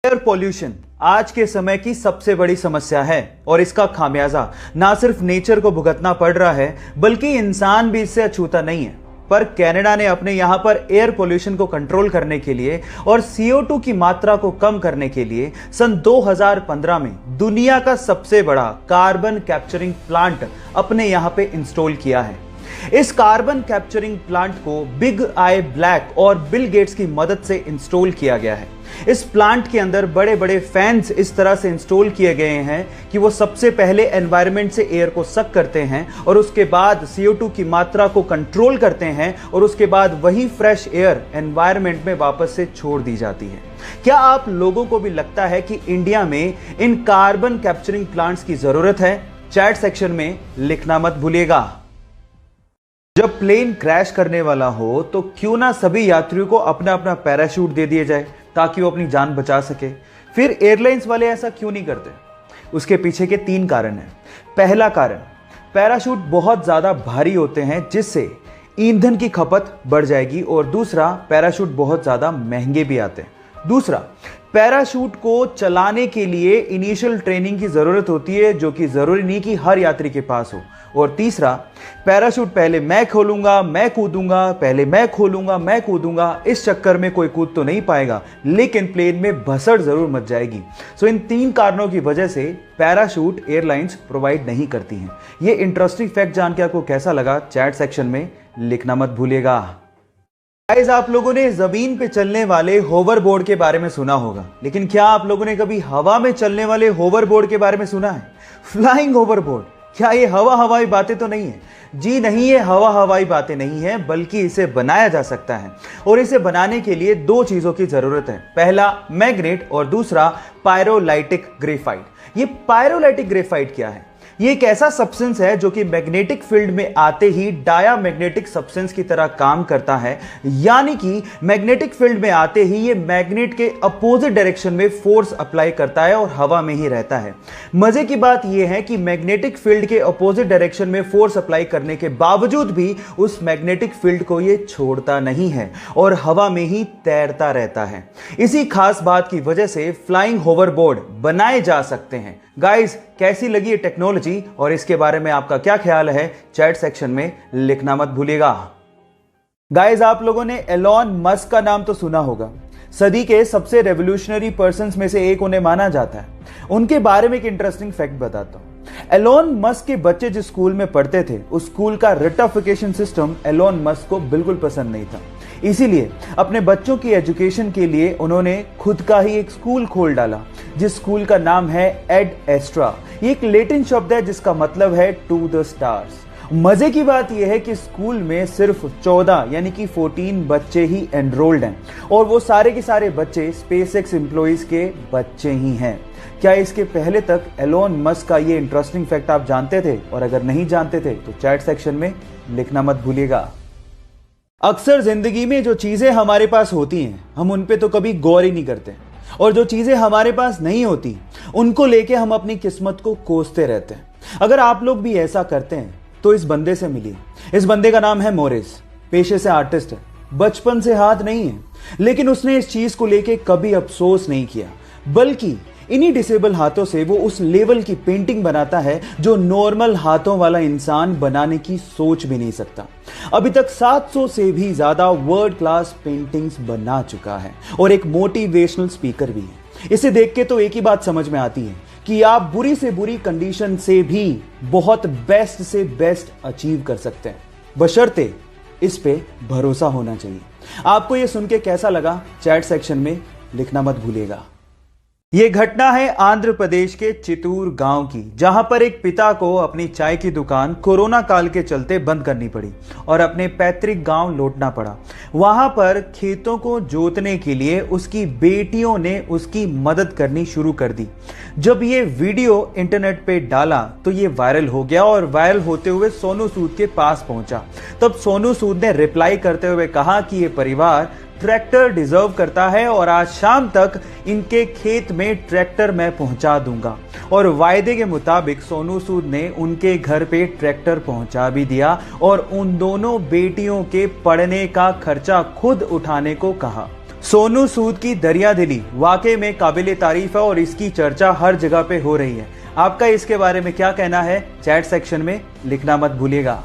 Air pollution आज के समय की सबसे बड़ी समस्या है और इसका खामियाजा ना सिर्फ नेचर को भुगतना पड़ रहा है बल्कि इंसान भी इससे अछूता नहीं है। पर कनाडा ने अपने यहां पर एयर पोल्यूशन को कंट्रोल करने के लिए और CO2 की मात्रा को कम करने के लिए सन 2015 में दुनिया का सबसे बड़ा कार्बन कैप्चरिंग प्लांट अपने यहां पे इंस्टॉल किया है। इस कार्बन कैप्चरिंग प्लांट को बिग आई ब्लैक और बिल गेट्स की मदद से इंस्टॉल किया गया है। इस प्लांट के अंदर बड़े बड़े फैंस इस तरह से इंस्टॉल किए गए हैं कि वो सबसे पहले एनवायरनमेंट से एयर को सक करते हैं और उसके बाद CO2 की मात्रा को कंट्रोल करते हैं और उसके बाद वही फ्रेश एयर एनवायरनमेंट में वापस से छोड़ दी जाती है। क्या आप लोगों को भी लगता है कि इंडिया में इन कार्बन कैप्चरिंग प्लांट्स की जरूरत है? चैट सेक्शन में लिखना मत भूलिएगा। जब प्लेन क्रैश करने वाला हो तो क्यों ना सभी यात्रियों को अपना अपना पैराशूट दे दिया जाए ताकि वो अपनी जान बचा सके। फिर एयरलाइंस वाले ऐसा क्यों नहीं करते? उसके पीछे के 3 कारण हैं। पहला कारण, पैराशूट बहुत ज्यादा भारी होते हैं जिससे ईंधन की खपत बढ़ जाएगी, और दूसरा, पैराशूट बहुत ज्यादा महंगे भी आते हैं। दूसरा, पैराशूट को चलाने के लिए इनिशियल ट्रेनिंग की जरूरत होती है जो कि जरूरी नहीं कि हर यात्री के पास हो। और तीसरा, पैराशूट पहले मैं खोलूंगा मैं कूदूंगा, पहले मैं खोलूंगा मैं कूदूंगा, इस चक्कर में कोई कूद तो नहीं पाएगा लेकिन प्लेन में भसड़ जरूर मच जाएगी। सो इन 3 कारणों की वजह से पैराशूट एयरलाइंस प्रोवाइड नहीं करती हैं। ये इंटरेस्टिंग फैक्ट जान के आपको कैसा लगा? चैट सेक्शन में लिखना मत भूलिएगा। गाइस, आप लोगों ने जमीन पे चलने वाले होवरबोर्ड के बारे में सुना होगा, लेकिन क्या आप लोगों ने कभी हवा में चलने वाले होवरबोर्ड के बारे में सुना है? Flying hoverboard. क्या ये हवाई बातें तो नहीं है? जी नहीं, ये हवाई बातें नहीं है, बल्कि इसे बनाया जा सकता है और इसे बनाने के लिए 2 चीजों की जरूरत है। पहला मैग्नेट और दूसरा पायरोलाइटिक ग्रेफाइट। ये पायरोलाइटिक ग्रेफाइट क्या है? ये एक ऐसा सब्सटेंस है जो कि मैग्नेटिक फील्ड में आते ही डायामैग्नेटिक सब्सटेंस की तरह काम करता है, यानी कि मैग्नेटिक फील्ड में आते ही ये मैग्नेट के अपोजिट डायरेक्शन में फोर्स अप्लाई करता है और हवा में ही रहता है। मजे की बात यह है कि मैग्नेटिक फील्ड के अपोजिट डायरेक्शन में फोर्स अप्लाई करने के बावजूद भी उस मैग्नेटिक फील्ड को ये छोड़ता नहीं है और हवा में ही तैरता रहता है। इसी खास बात की वजह से फ्लाइंग होवरबोर्ड बनाए जा सकते हैं। गाइस, कैसी लगी ये टेक्नोलॉजी और इसके बारे में आपका क्या ख्याल है? चैट सेक्शन में लिखना मत भूलिएगा। गाइस, आप लोगों ने एलॉन मस्क का नाम तो सुना होगा। सदी के सबसे रेवोल्यूशनरी पर्संस में से एक उन्हें माना जाता है। उनके बारे में एक इंटरेस्टिंग फैक्ट बताता हूं। एलॉन मस्क के बच्चे जिस स्कूल में पढ़ते थे उस स्कूल का रेटिफिकेशन सिस्टम एलॉन मस्क को बिल्कुल पसंद नहीं था। इसीलिए अपने बच्चों की एजुकेशन के लिए उन्होंने खुद का ही एक स्कूल खोल डाला जिस स्कूल का नाम है एड एस्ट्रा। ये एक लैटिन शब्द है जिसका मतलब है टू द स्टार्स। मजे की बात यह है कि स्कूल में सिर्फ 14 यानी कि 14 बच्चे ही एनरोल्ड हैं और वो सारे के सारे बच्चे स्पेसएक्स एम्प्लॉइज के बच्चे ही हैं। क्या इसके पहले तक एलॉन मस्क का ये इंटरेस्टिंग फैक्ट आप जानते थे? और अगर नहीं जानते थे तो चैट सेक्शन में लिखना मत भूलिएगा। अक्सर जिंदगी में जो चीजें हमारे पास होती हैं हम उन पे तो कभी गौर ही नहीं करते, और जो चीजें हमारे पास नहीं होती उनको लेके हम अपनी किस्मत को कोसते रहते हैं। अगर आप लोग भी ऐसा करते हैं तो इस बंदे से मिलिए। इस बंदे का नाम है मोरिस। पेशे से आर्टिस्ट है, बचपन से हाथ नहीं है, लेकिन उसने इस चीज को लेके कभी अफसोस नहीं किया, बल्कि इन्हीं डिसेबल हाथों से वो उस लेवल की पेंटिंग बनाता है जो नॉर्मल हाथों वाला इंसान बनाने की सोच भी नहीं सकता। अभी तक 700 से भी ज्यादा वर्ल्ड क्लास पेंटिंग्स बना चुका है और एक मोटिवेशनल स्पीकर भी है। इसे देख के तो एक ही बात समझ में आती है कि आप बुरी से बुरी कंडीशन से भी बहुत बेस्ट से बेस्ट अचीव कर सकते हैं, बशर्ते इस पे भरोसा होना चाहिए। आपको यह सुन के कैसा लगा? चैट सेक्शन में लिखना मत भूलिएगा। यह घटना है आंध्र प्रदेश के चितूर गांव की, जहां पर एक पिता को अपनी चाय की दुकान कोरोना काल के चलते बंद करनी पड़ी और अपने पैतृक गांव लौटना पड़ा। वहां पर खेतों को जोतने के लिए उसकी बेटियों ने उसकी मदद करनी शुरू कर दी। जब ये वीडियो इंटरनेट पे डाला तो ये वायरल हो गया और वायरल होते हुए सोनू सूद के पास पहुंचा। तब सोनू सूद ने रिप्लाई करते हुए कहा कि ये परिवार ट्रैक्टर डिजर्व करता है और आज शाम तक इनके खेत में ट्रैक्टर मैं पहुंचा दूंगा। और वायदे के मुताबिक सोनू सूद ने उनके घर पे ट्रैक्टर पहुंचा भी दिया और उन दोनों बेटियों के पढ़ने का खर्चा खुद उठाने को कहा। सोनू सूद की दरियादिली वाकई में काबिले तारीफ है और इसकी चर्चा हर जगह पे हो रही है। आपका इसके बारे में क्या कहना है, चैट सेक्शन में लिखना मत भूलिएगा।